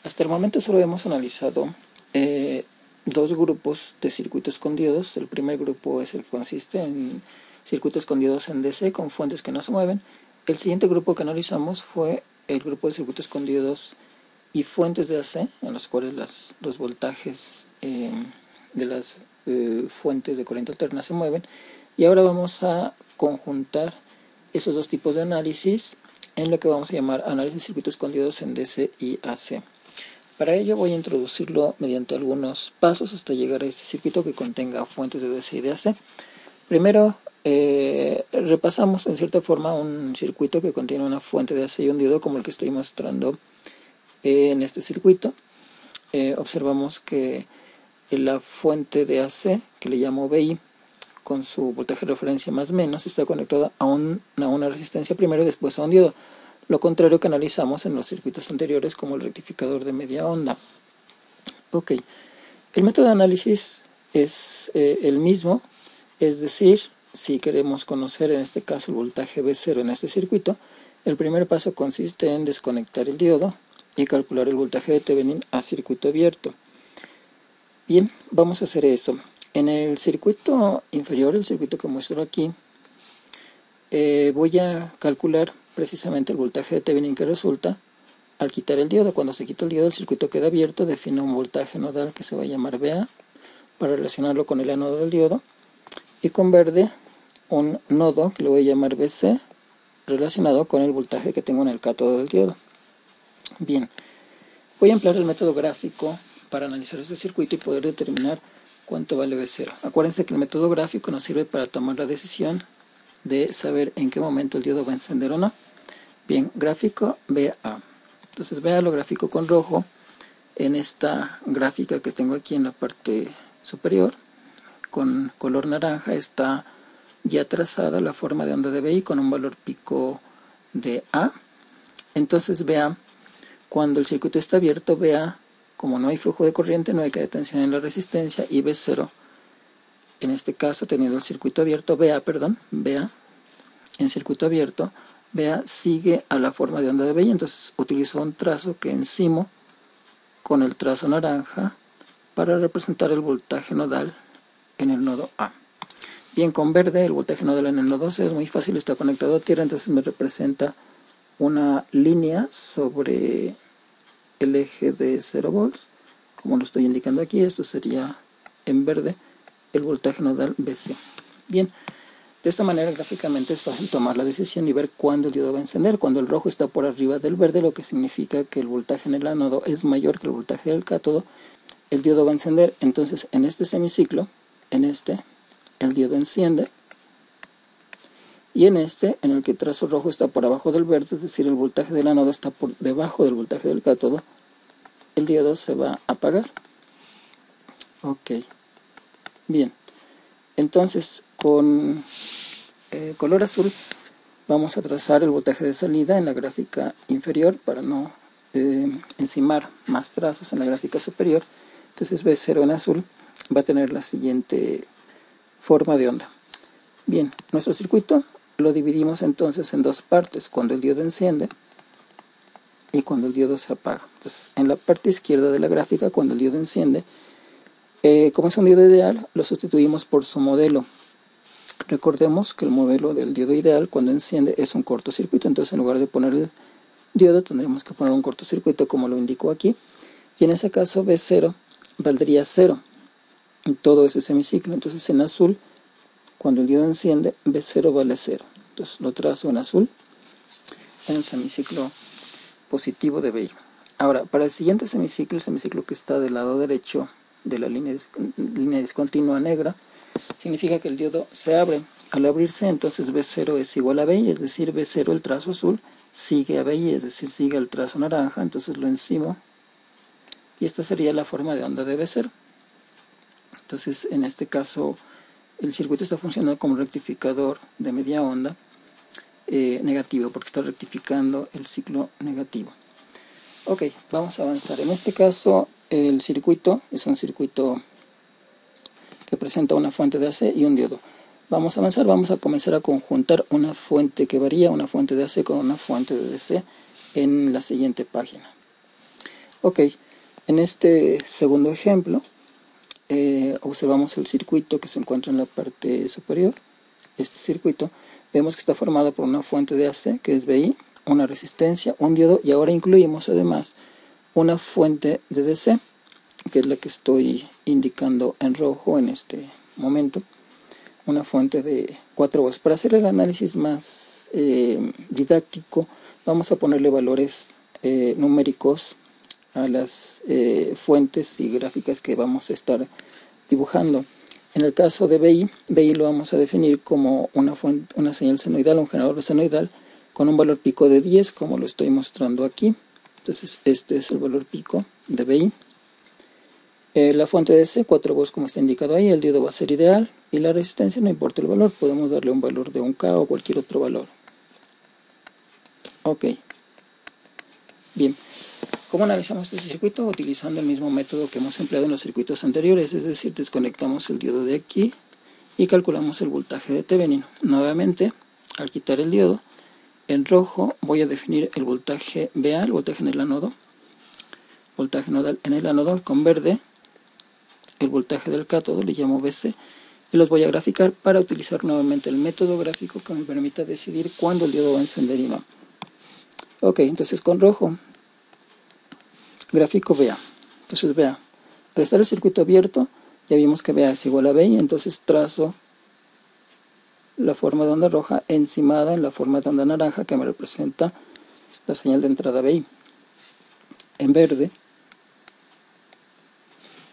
Hasta el momento solo hemos analizado dos grupos de circuitos con diodos. El primer grupo es el que consiste en circuitos con diodos en DC con fuentes que no se mueven. El siguiente grupo que analizamos fue el grupo de circuitos con diodos y fuentes de AC, en los cuales los voltajes de las fuentes de corriente alterna se mueven. Y ahora vamos a conjuntar esos dos tipos de análisis en lo que vamos a llamar análisis de circuitos con diodos en DC y AC. Para ello voy a introducirlo mediante algunos pasos hasta llegar a este circuito que contenga fuentes de DC y de AC. Primero repasamos en cierta forma un circuito que contiene una fuente de AC y un diodo como el que estoy mostrando en este circuito. Observamos que la fuente de AC, que le llamo VI, con su voltaje de referencia más menos, está conectada a una resistencia primero y después a un diodo. Lo contrario que analizamos en los circuitos anteriores como el rectificador de media onda. Ok, el método de análisis es el mismo, es decir, si queremos conocer en este caso el voltaje V0 en este circuito, el primer paso consiste en desconectar el diodo y calcular el voltaje de Thevenin a circuito abierto. Bien, vamos a hacer eso. En el circuito inferior, el circuito que muestro aquí, voy a calcular precisamente el voltaje de Thevenin que resulta al quitar el diodo. Cuando se quita el diodo, el circuito queda abierto. Defino un voltaje nodal que se va a llamar VA para relacionarlo con el ánodo del diodo, y con verde un nodo que lo voy a llamar VC relacionado con el voltaje que tengo en el cátodo del diodo. Bien, voy a emplear el método gráfico para analizar este circuito y poder determinar cuánto vale V0. Acuérdense que el método gráfico nos sirve para tomar la decisión de saber en qué momento el diodo va a encender o no. Bien, gráfico VA. Entonces VA lo grafico con rojo en esta gráfica que tengo aquí en la parte superior. Con color naranja está ya trazada la forma de onda de VI con un valor pico de A. Entonces VA, cuando el circuito está abierto, VA, como no hay flujo de corriente, no hay que tensión en la resistencia, y V0, en este caso teniendo el circuito abierto, VA en circuito abierto, VA sigue a la forma de onda de VI. Entonces utilizo un trazo que encimo con el trazo naranja para representar el voltaje nodal en el nodo A. Bien, con verde el voltaje nodal en el nodo C es muy fácil, está conectado a tierra, entonces me representa una línea sobre el eje de 0 volts, como lo estoy indicando aquí. Esto sería en verde el voltaje nodal BC. Bien, de esta manera gráficamente es fácil tomar la decisión y ver cuándo el diodo va a encender. Cuando el rojo está por arriba del verde, lo que significa que el voltaje en el ánodo es mayor que el voltaje del cátodo, el diodo va a encender. Entonces en este semiciclo, el diodo enciende, y en en el que el trazo rojo está por abajo del verde, es decir, el voltaje del ánodo está por debajo del voltaje del cátodo, el diodo se va a apagar. Ok, bien, entonces con color azul vamos a trazar el voltaje de salida en la gráfica inferior para no encimar más trazos en la gráfica superior. Entonces V0 en azul va a tener la siguiente forma de onda. Bien, nuestro circuito lo dividimos entonces en dos partes, cuando el diodo enciende y cuando el diodo se apaga. Entonces, en la parte izquierda de la gráfica, cuando el diodo enciende, como es un diodo ideal, lo sustituimos por su modelo. Recordemos que el modelo del diodo ideal cuando enciende es un cortocircuito, entonces en lugar de poner el diodo tendremos que poner un cortocircuito como lo indico aquí, y en ese caso V0 valdría 0 en todo ese semiciclo. Entonces en azul, cuando el diodo enciende, V0 vale 0. Entonces lo trazo en azul en el semiciclo positivo de VI. Ahora, para el siguiente semiciclo, el semiciclo que está del lado derecho de la línea discontinua negra, significa que el diodo se abre. Al abrirse, entonces V0 es igual a VI, es decir, V0, el trazo azul, sigue a VI, es decir, sigue al trazo naranja. Entonces lo encimo y esta sería la forma de onda de V0. Entonces, en este caso, el circuito está funcionando como rectificador de media onda negativo, porque está rectificando el ciclo negativo. Ok, vamos a avanzar. En este caso, el circuito es un circuito que presenta una fuente de AC y un diodo. Vamos a avanzar, vamos a comenzar a conjuntar una fuente que varía, una fuente de AC con una fuente de DC en la siguiente página. Ok, en este segundo ejemplo observamos el circuito que se encuentra en la parte superior. Este circuito vemos que está formado por una fuente de AC que es VI, una resistencia, un diodo, y ahora incluimos además una fuente de DC, que es la que estoy indicando en rojo en este momento, una fuente de 4 volts. Para hacer el análisis más didáctico, vamos a ponerle valores numéricos a las fuentes y gráficas que vamos a estar dibujando. En el caso de BI lo vamos a definir como una señal senoidal, un generador senoidal con un valor pico de 10, como lo estoy mostrando aquí. Entonces este es el valor pico de BI. La fuente de DC, 4 volts como está indicado ahí, el diodo va a ser ideal, y la resistencia no importa el valor, podemos darle un valor de 1K o cualquier otro valor. Ok, bien. ¿Cómo analizamos este circuito? Utilizando el mismo método que hemos empleado en los circuitos anteriores, es decir, desconectamos el diodo de aquí y calculamos el voltaje de Thevenin. Nuevamente, al quitar el diodo, en rojo voy a definir el voltaje VA, el voltaje en el ánodo, voltaje nodal en el ánodo, con verde el voltaje del cátodo, le llamo VC, y los voy a graficar para utilizar nuevamente el método gráfico que me permita decidir cuándo el diodo va a encender y no. Ok, entonces con rojo gráfico VA. Entonces VA, al estar el circuito abierto, ya vimos que VA es igual a VI, entonces trazo la forma de onda roja encimada en la forma de onda naranja que me representa la señal de entrada VI. En verde,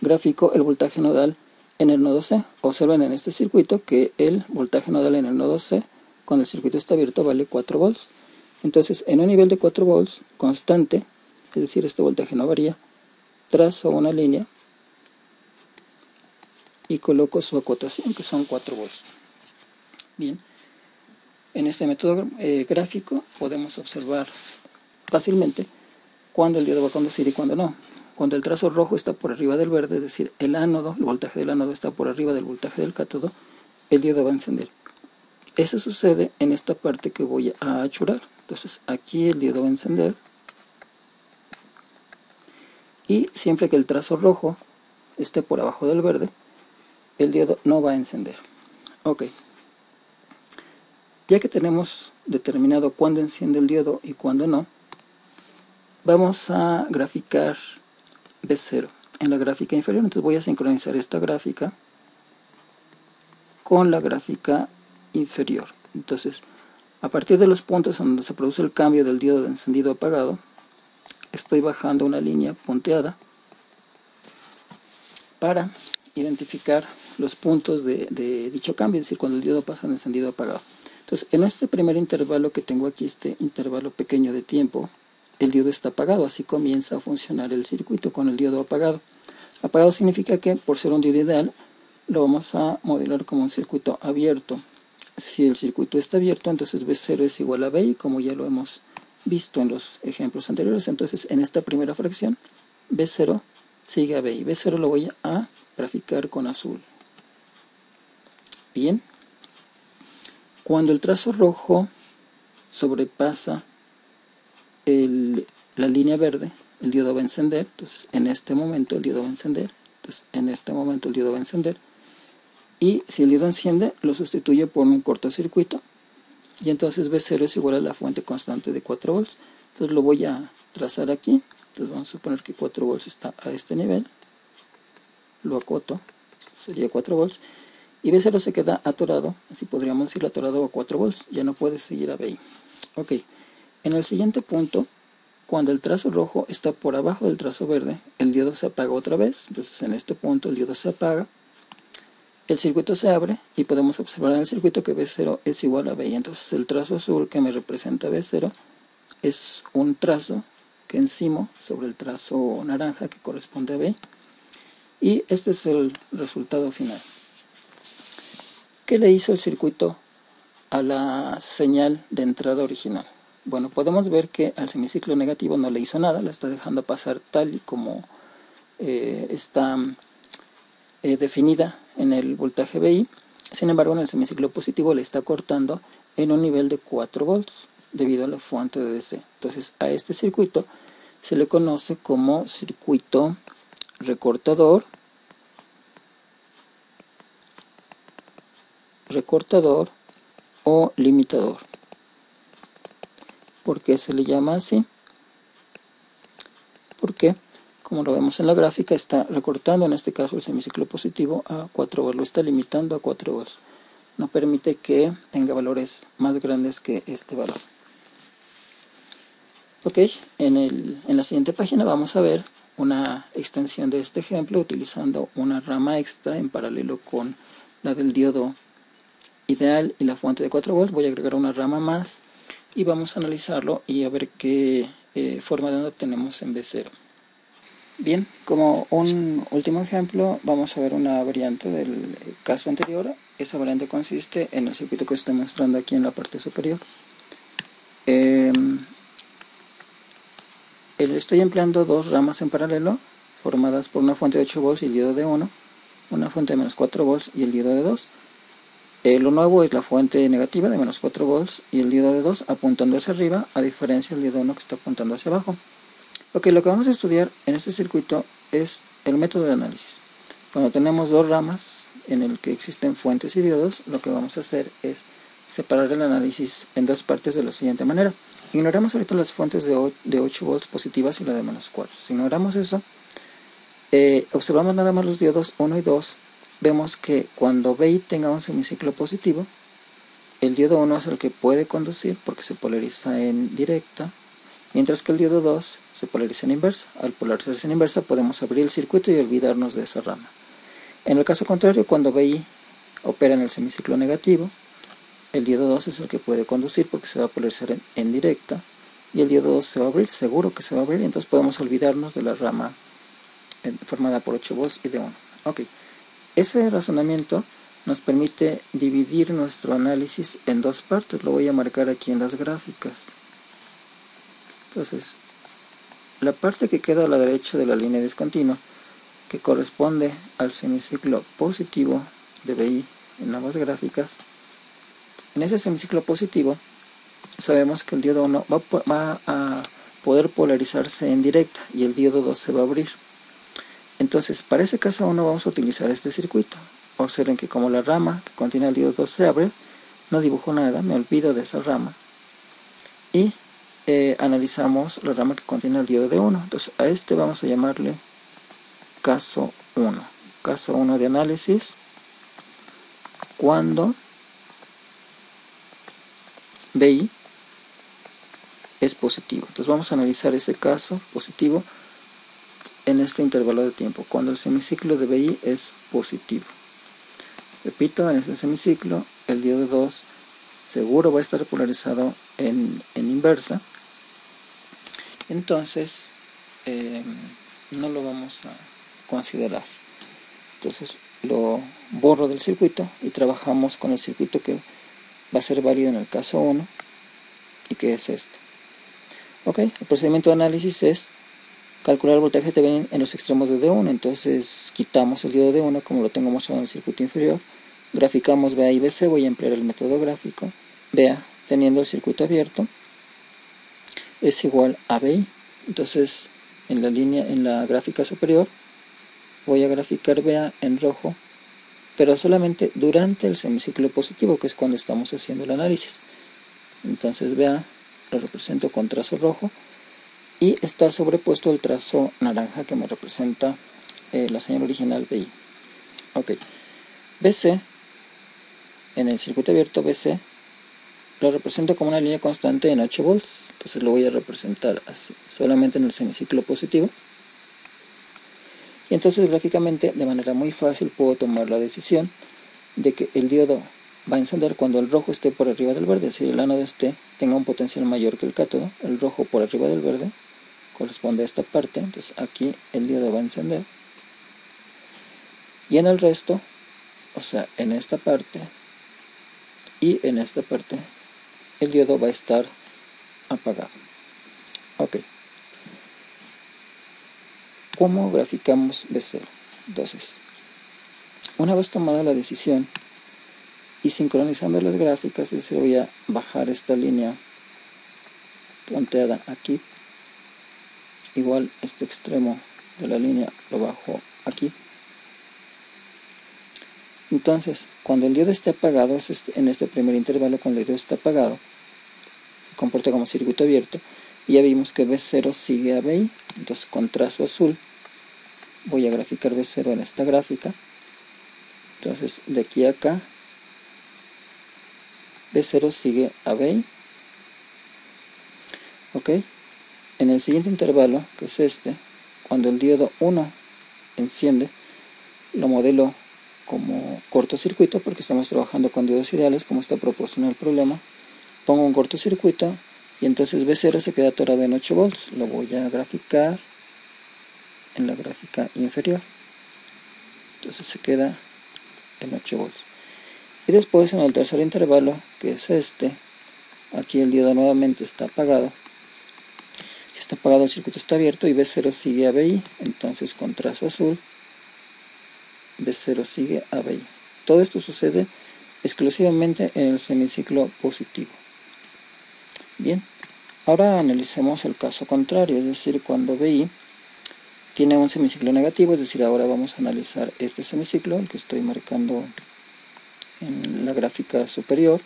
gráfico el voltaje nodal en el nodo C. Observen en este circuito que el voltaje nodal en el nodo C, cuando el circuito está abierto, vale 4 volts. Entonces, en un nivel de 4 volts constante, es decir, este voltaje no varía, trazo una línea y coloco su acotación, que son 4 volts. Bien, en este método gráfico podemos observar fácilmente cuándo el diodo va a conducir y cuándo no. Cuando el trazo rojo está por arriba del verde, es decir, el ánodo, el voltaje del ánodo está por arriba del voltaje del cátodo, el diodo va a encender. Eso sucede en esta parte que voy a achurar. Entonces aquí el diodo va a encender, y siempre que el trazo rojo esté por abajo del verde, el diodo no va a encender. Ok, ya que tenemos determinado cuándo enciende el diodo y cuándo no, vamos a graficar B0 en la gráfica inferior. Entonces voy a sincronizar esta gráfica con la gráfica inferior. Entonces, a partir de los puntos donde se produce el cambio del diodo de encendido a apagado, estoy bajando una línea punteada para identificar los puntos de dicho cambio, es decir, cuando el diodo pasa de encendido a apagado. Entonces, en este primer intervalo que tengo aquí, este intervalo pequeño de tiempo, el diodo está apagado, así comienza a funcionar el circuito con el diodo apagado. Apagado significa que, por ser un diodo ideal, lo vamos a modelar como un circuito abierto. Si el circuito está abierto, entonces B0 es igual a BI, como ya lo hemos visto en los ejemplos anteriores. Entonces, en esta primera fracción, B0 sigue a BI. B0 lo voy a graficar con azul. Bien. Cuando el trazo rojo sobrepasa la línea verde, el diodo va a encender. Entonces, en este momento el diodo va a encender. Entonces, en este momento el diodo va a encender. Y si el diodo enciende, lo sustituye por un cortocircuito. Y entonces B0 es igual a la fuente constante de 4 volts. Entonces lo voy a trazar aquí. Entonces vamos a suponer que 4 volts está a este nivel. Lo acoto. Sería 4 volts. Y B0 se queda atorado. Así podríamos decir atorado a 4 volts. Ya no puede seguir a BI. Ok. En el siguiente punto, cuando el trazo rojo está por abajo del trazo verde, el diodo se apaga otra vez. Entonces en este punto el diodo se apaga. El circuito se abre y podemos observar en el circuito que B0 es igual a BI. Entonces el trazo azul que me representa B0 es un trazo que encimo sobre el trazo naranja que corresponde a BI. Y este es el resultado final. ¿Qué le hizo el circuito a la señal de entrada original? Bueno, podemos ver que al semiciclo negativo no le hizo nada, la está dejando pasar tal y como está definida en el voltaje BI. Sin embargo, en el semiciclo positivo le está cortando en un nivel de 4 volts debido a la fuente de DC. Entonces, a este circuito se le conoce como circuito recortador, o limitador. ¿Por qué se le llama así? Porque, como lo vemos en la gráfica, está recortando, en este caso el semiciclo positivo, a 4 volts, lo está limitando a 4 volts. No permite que tenga valores más grandes que este valor. Ok, en la siguiente página vamos a ver una extensión de este ejemplo utilizando una rama extra en paralelo con la del diodo ideal y la fuente de 4 volts. Voy a agregar una rama más y vamos a analizarlo y a ver qué forma de onda tenemos en B0. Bien, como un último ejemplo vamos a ver una variante del caso anterior. Esa variante consiste en el circuito que estoy mostrando aquí en la parte superior. Estoy empleando dos ramas en paralelo formadas por una fuente de 8 volts y el diodo de 1, una fuente de menos 4 volts y el diodo de 2. Lo nuevo es la fuente negativa de menos 4 volts y el diodo de 2 apuntando hacia arriba, a diferencia del diodo 1 que está apuntando hacia abajo. Ok, lo que vamos a estudiar en este circuito es el método de análisis. Cuando tenemos dos ramas en el que existen fuentes y diodos, lo que vamos a hacer es separar el análisis en dos partes de la siguiente manera. Ignoramos ahorita las fuentes de 8 volts positivas y la de menos 4. Si ignoramos eso, observamos nada más los diodos 1 y 2, vemos que cuando BI tenga un semiciclo positivo, el diodo 1 es el que puede conducir porque se polariza en directa, mientras que el diodo 2 se polariza en inversa. Al polarizarse en inversa podemos abrir el circuito y olvidarnos de esa rama. En el caso contrario, cuando BI opera en el semiciclo negativo, el diodo 2 es el que puede conducir porque se va a polarizar en directa, y el diodo 2 se va a abrir, seguro que se va a abrir, y entonces podemos olvidarnos de la rama formada por 8 volts y de 1. Ok, ese razonamiento nos permite dividir nuestro análisis en dos partes. Lo voy a marcar aquí en las gráficas. Entonces, la parte que queda a la derecha de la línea discontinua, que corresponde al semiciclo positivo de BI en ambas gráficas, en ese semiciclo positivo sabemos que el diodo 1 va a poder polarizarse en directa y el diodo 2 se va a abrir. Entonces, para ese caso 1 vamos a utilizar este circuito. Observen que como la rama que contiene el diodo 2 se abre, no dibujo nada, me olvido de esa rama. Y analizamos la rama que contiene el diodo de 1. Entonces, a este vamos a llamarle caso 1. Caso 1 de análisis, cuando BI es positivo. Entonces vamos a analizar ese caso positivo en este intervalo de tiempo, cuando el semiciclo de BI es positivo. Repito, en este semiciclo el diodo 2 seguro va a estar polarizado en inversa, entonces no lo vamos a considerar. Entonces lo borro del circuito y trabajamos con el circuito que va a ser válido en el caso 1 y que es este. Ok, el procedimiento de análisis es calcular el voltaje Thevenin en los extremos de D1. Entonces quitamos el diodo de 1 como lo tengo mostrado en el circuito inferior, graficamos BA y BC, voy a emplear el método gráfico. BA, teniendo el circuito abierto, es igual a BI. Entonces en la gráfica superior voy a graficar BA en rojo, pero solamente durante el semiciclo positivo, que es cuando estamos haciendo el análisis. Entonces BA lo represento con trazo rojo y está sobrepuesto el trazo naranja que me representa la señal original BI. Ok, BC, en el circuito abierto BC, lo represento como una línea constante en 8 volts. Entonces lo voy a representar así, solamente en el semiciclo positivo. Y entonces gráficamente, de manera muy fácil, puedo tomar la decisión de que el diodo va a encender cuando el rojo esté por arriba del verde, es decir, el ánodo tenga un potencial mayor que el cátodo. El rojo por arriba del verde corresponde a esta parte, entonces aquí el diodo va a encender. Y en el resto, o sea, en esta parte y en esta parte, el diodo va a estar apagado. Ok. ¿Cómo graficamos B0? Entonces, una vez tomada la decisión y sincronizando las gráficas, se voy a bajar esta línea punteada aquí igual este extremo de la línea lo bajo aquí. Entonces, cuando el diodo esté apagado, en este primer intervalo, cuando el diodo está apagado, se comporta como circuito abierto, y ya vimos que B0 sigue a BI. Entonces, con trazo azul voy a graficar B0 en esta gráfica. Entonces, de aquí a acá, B0 sigue a BI. Ok, en el siguiente intervalo, que es este, cuando el diodo 1 enciende, lo modelo como cortocircuito porque estamos trabajando con diodos ideales como está propuesto en el problema. Pongo un cortocircuito y entonces B0 se queda atorado en 8 volts. Lo voy a graficar en la gráfica inferior. Entonces se queda en 8 volts. Y después en el tercer intervalo, que es este, aquí el diodo nuevamente está apagado. Si está apagado el circuito está abierto y B0 sigue a BI. Entonces con trazo azul B0 sigue a BI. Todo esto sucede exclusivamente en el semiciclo positivo. Bien, ahora analicemos el caso contrario, es decir, cuando BI tiene un semiciclo negativo, es decir, ahora vamos a analizar este semiciclo, el que estoy marcando en la gráfica superior.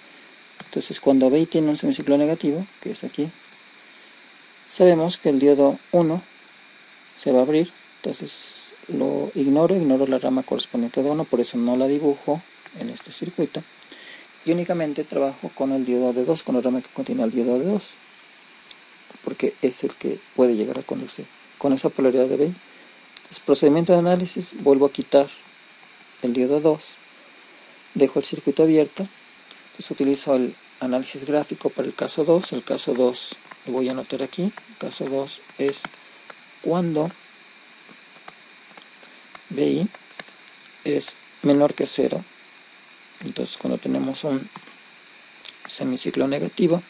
Entonces, cuando BI tiene un semiciclo negativo, que es aquí, sabemos que el diodo 1 se va a abrir, entonces lo ignoro la rama correspondiente de 1, por eso no la dibujo en este circuito, y únicamente trabajo con el diodo de 2, con la rama que contiene el diodo de 2, porque es el que puede llegar a conducir con esa polaridad de BI. Entonces, procedimiento de análisis, vuelvo a quitar el diodo 2, dejo el circuito abierto, entonces utilizo el análisis gráfico para el caso 2, el caso 2 lo voy a anotar aquí, el caso 2 es cuando BI es menor que 0, entonces cuando tenemos un semiciclo negativo,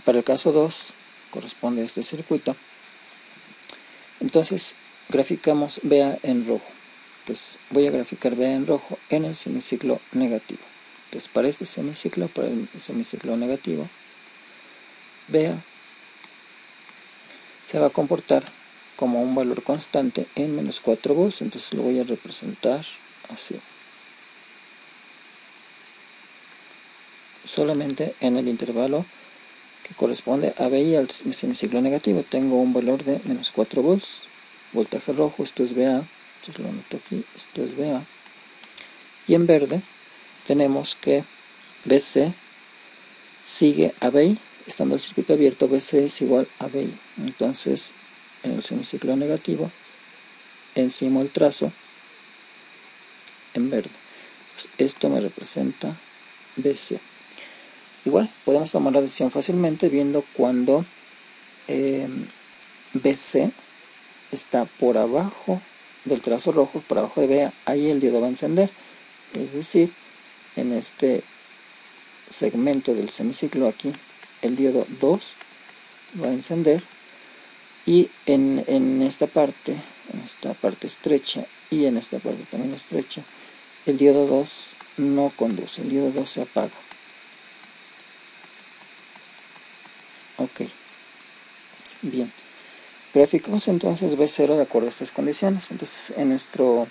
para el caso 2 corresponde a este circuito, entonces graficamos BA en rojo. Entonces voy a graficar BA en rojo en el semiciclo negativo. Entonces para este semiciclo, para el semiciclo negativo, BA se va a comportar como un valor constante en menos 4 volts, entonces lo voy a representar así. Solamente en el intervalo que corresponde a BI al semiciclo negativo tengo un valor de menos 4 volts, voltaje rojo, esto es BA, entonces lo anoto aquí, esto es BA, y en verde tenemos que BC sigue a BI, estando el circuito abierto, BC es igual a BI, entonces en el semiciclo negativo encima el trazo en verde, entonces, esto me representa BC. Igual podemos tomar la decisión fácilmente viendo cuando BC está por abajo del trazo rojo, por abajo de BA, ahí el diodo va a encender, es decir, en este segmento del semiciclo aquí el diodo 2 va a encender, y en esta parte estrecha y en esta parte también estrecha, el diodo 2 no conduce, el diodo 2 se apaga. Ok, bien, graficamos entonces B0 de acuerdo a estas condiciones. Entonces en nuestro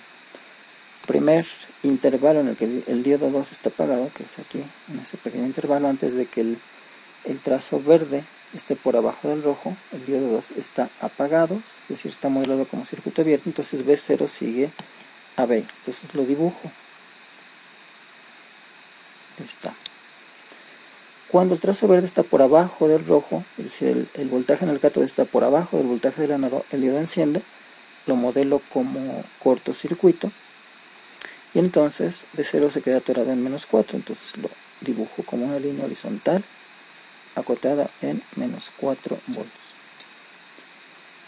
primer intervalo en el que el diodo 2 está apagado, que es aquí, en ese pequeño intervalo antes de que el trazo verde esté por abajo del rojo, el diodo 2 está apagado, es decir, está modelado como circuito abierto, entonces B0 sigue a B, entonces lo dibujo. Ahí está. Cuando el trazo verde está por abajo del rojo, es decir, el voltaje en el cátodo está por abajo del voltaje del ánodo, el diodo enciende, lo modelo como cortocircuito, y entonces B0 se queda atorado en menos 4, entonces lo dibujo como una línea horizontal acotada en menos 4 volts.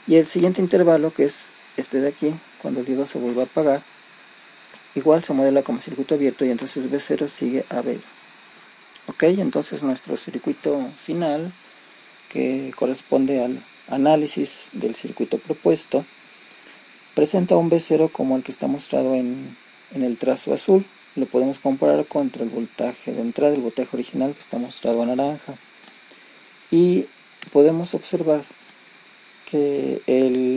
Y el siguiente intervalo, que es este de aquí, cuando el diodo se vuelve a apagar, igual se modela como circuito abierto y entonces B0 sigue a B. Ok, entonces nuestro circuito final, que corresponde al análisis del circuito propuesto, presenta un B0 como el que está mostrado en el trazo azul. Lo podemos comparar contra el voltaje de entrada, el voltaje original que está mostrado en naranja. Y podemos observar que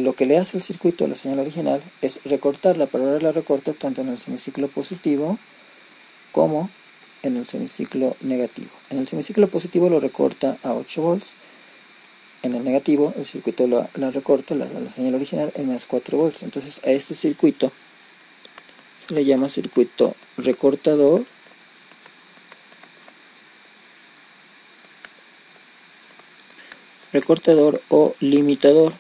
lo que le hace el circuito a la señal original es recortarla, pero ahora la recorta tanto en el semiciclo positivo como en el semiciclo negativo. En el semiciclo positivo lo recorta a 8 volts, en el negativo el circuito la recorta, la señal original, en más 4 volts. Entonces a este circuito se le llama circuito recortador o limitador.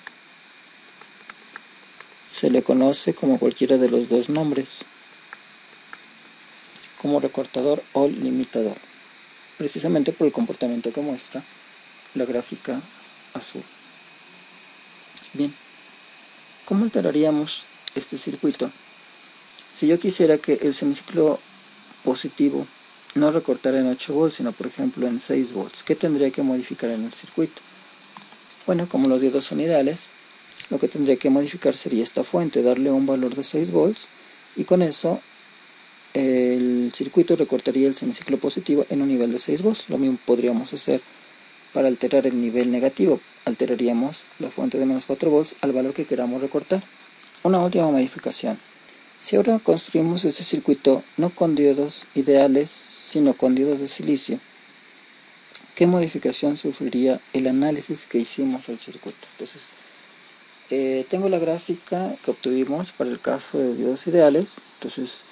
Se le conoce como cualquiera de los dos nombres, como recortador o limitador, precisamente por el comportamiento que muestra la gráfica azul. Bien, ¿cómo alteraríamos este circuito? Si yo quisiera que el semiciclo positivo no recortara en 8 volts, sino por ejemplo en 6 volts, ¿qué tendría que modificar en el circuito? Bueno, como los diodos son ideales, lo que tendría que modificar sería esta fuente, darle un valor de 6 volts, y con eso el circuito recortaría el semiciclo positivo en un nivel de 6 volts. Lo mismo podríamos hacer para alterar el nivel negativo. Alteraríamos la fuente de menos 4 volts al valor que queramos recortar. Una última modificación. Si ahora construimos este circuito no con diodos ideales, sino con diodos de silicio, ¿qué modificación sufriría el análisis que hicimos al circuito? Entonces, tengo la gráfica que obtuvimos para el caso de diodos ideales. Entonces,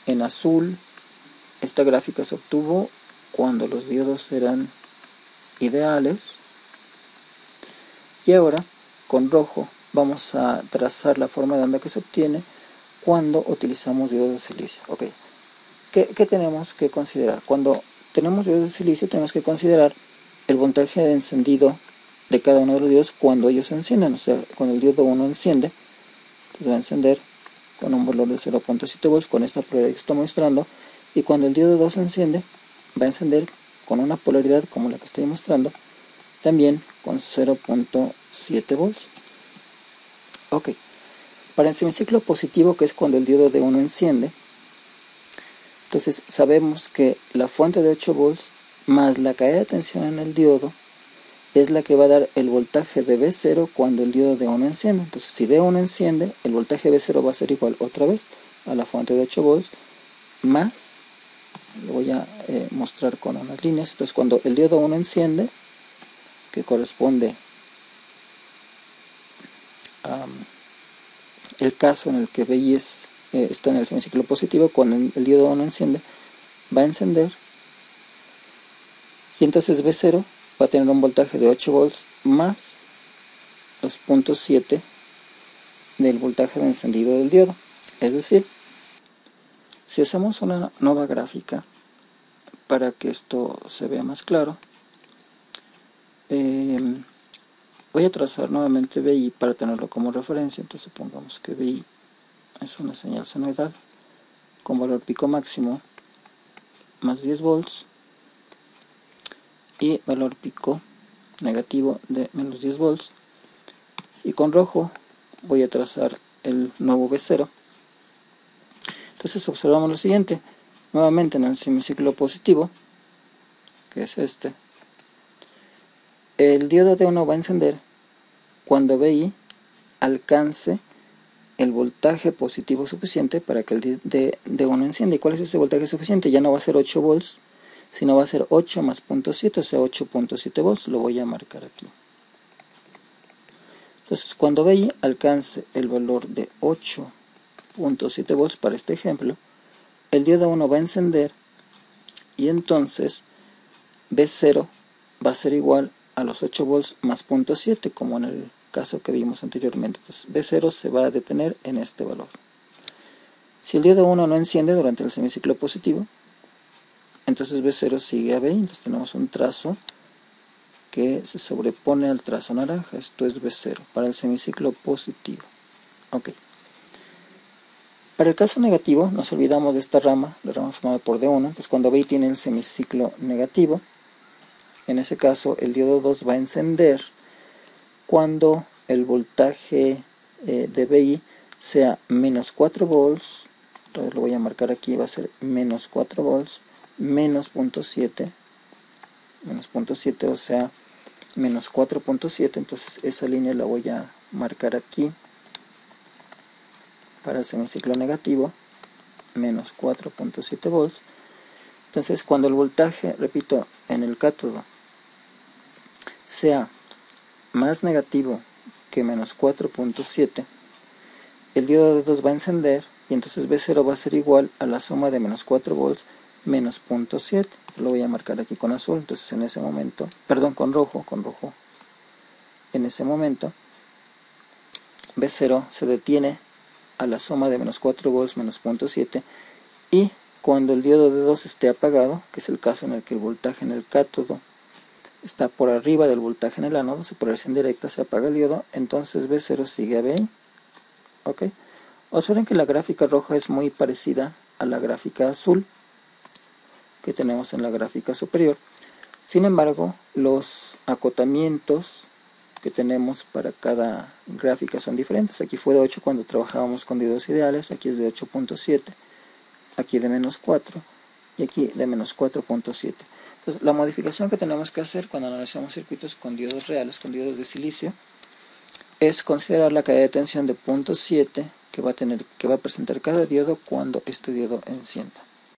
en azul, esta gráfica se obtuvo cuando los diodos eran ideales. Y ahora, con rojo, vamos a trazar la forma de onda que se obtiene cuando utilizamos diodos de silicio. Ok, ¿Qué tenemos que considerar? Cuando tenemos diodos de silicio, tenemos que considerar el voltaje de encendido de cada uno de los diodos cuando ellos se encienden. O sea, cuando el diodo 1 enciende, entonces va a encender con un valor de 0.7 volts, con esta polaridad que está mostrando, y cuando el diodo 2 se enciende, va a encender con una polaridad como la que estoy mostrando, también con 0.7 volts. Ok, para el semiciclo positivo, que es cuando el diodo de 1 enciende, entonces sabemos que la fuente de 8 volts más la caída de tensión en el diodo es la que va a dar el voltaje de V0 cuando el diodo de 1 enciende. Entonces, si D1 enciende, el voltaje V0 va a ser igual otra vez a la fuente de 8 volts más, lo voy a mostrar con unas líneas. Entonces, cuando el diodo 1 enciende, que corresponde a el caso en el que VI está en el semiciclo positivo, cuando el diodo 1 enciende, va a encender, y entonces V0 va a tener un voltaje de 8 volts más los 0.7 del voltaje de encendido del diodo. Es decir, si hacemos una nueva gráfica para que esto se vea más claro, voy a trazar nuevamente VI para tenerlo como referencia. Entonces supongamos que VI es una señal senoidal con valor pico máximo más 10 volts y valor pico negativo de menos 10 volts, y con rojo voy a trazar el nuevo V0. Entonces observamos lo siguiente: nuevamente en el semiciclo positivo, que es este, el diodo D1 va a encender cuando VI alcance el voltaje positivo suficiente para que el D1 encienda. ¿Y cuál es ese voltaje suficiente? Ya no va a ser 8 volts, sino va a ser 8 más 0.7, o sea 8.7 volts. Lo voy a marcar aquí. Entonces, cuando VI alcance el valor de 8.7 volts para este ejemplo, el diodo 1 va a encender, y entonces V0 va a ser igual a los 8 volts más 0.7, como en el caso que vimos anteriormente. Entonces V0 se va a detener en este valor. Si el diodo 1 no enciende durante el semiciclo positivo, entonces V0 sigue a VI. Entonces tenemos un trazo que se sobrepone al trazo naranja. Esto es V0 para el semiciclo positivo. Ok. Para el caso negativo, nos olvidamos de esta rama, la rama formada por D1. Entonces cuando VI tiene el semiciclo negativo, en ese caso el diodo 2 va a encender cuando el voltaje de VI sea menos 4 volts. Entonces lo voy a marcar aquí, va a ser menos 4 volts, menos 0.7, o sea menos 4.7, entonces esa línea la voy a marcar aquí para el semiciclo negativo, menos 4.7 volts. Entonces cuando el voltaje, repito, en el cátodo sea más negativo que menos 4.7, el diodo de 2 va a encender y entonces V0 va a ser igual a la suma de menos 4 volts menos 0.7. Lo voy a marcar aquí con azul, entonces en ese momento, perdón, con rojo, en ese momento V0 se detiene a la suma de menos 4 volts menos 0.7, y cuando el diodo de 2 esté apagado, que es el caso en el que el voltaje en el cátodo está por arriba del voltaje en el ánodo, se polarizan directa, se apaga el diodo, entonces V0 sigue a VI. ¿Ok? Observen que la gráfica roja es muy parecida a la gráfica azul que tenemos en la gráfica superior. Sin embargo, los acotamientos que tenemos para cada gráfica son diferentes. Aquí fue de 8 cuando trabajábamos con diodos ideales, aquí es de 8.7, aquí de menos 4 y aquí de menos 4.7. Entonces, la modificación que tenemos que hacer cuando analizamos circuitos con diodos reales, con diodos de silicio, es considerar la caída de tensión de 0.7 que va a presentar cada diodo cuando este diodo encienda.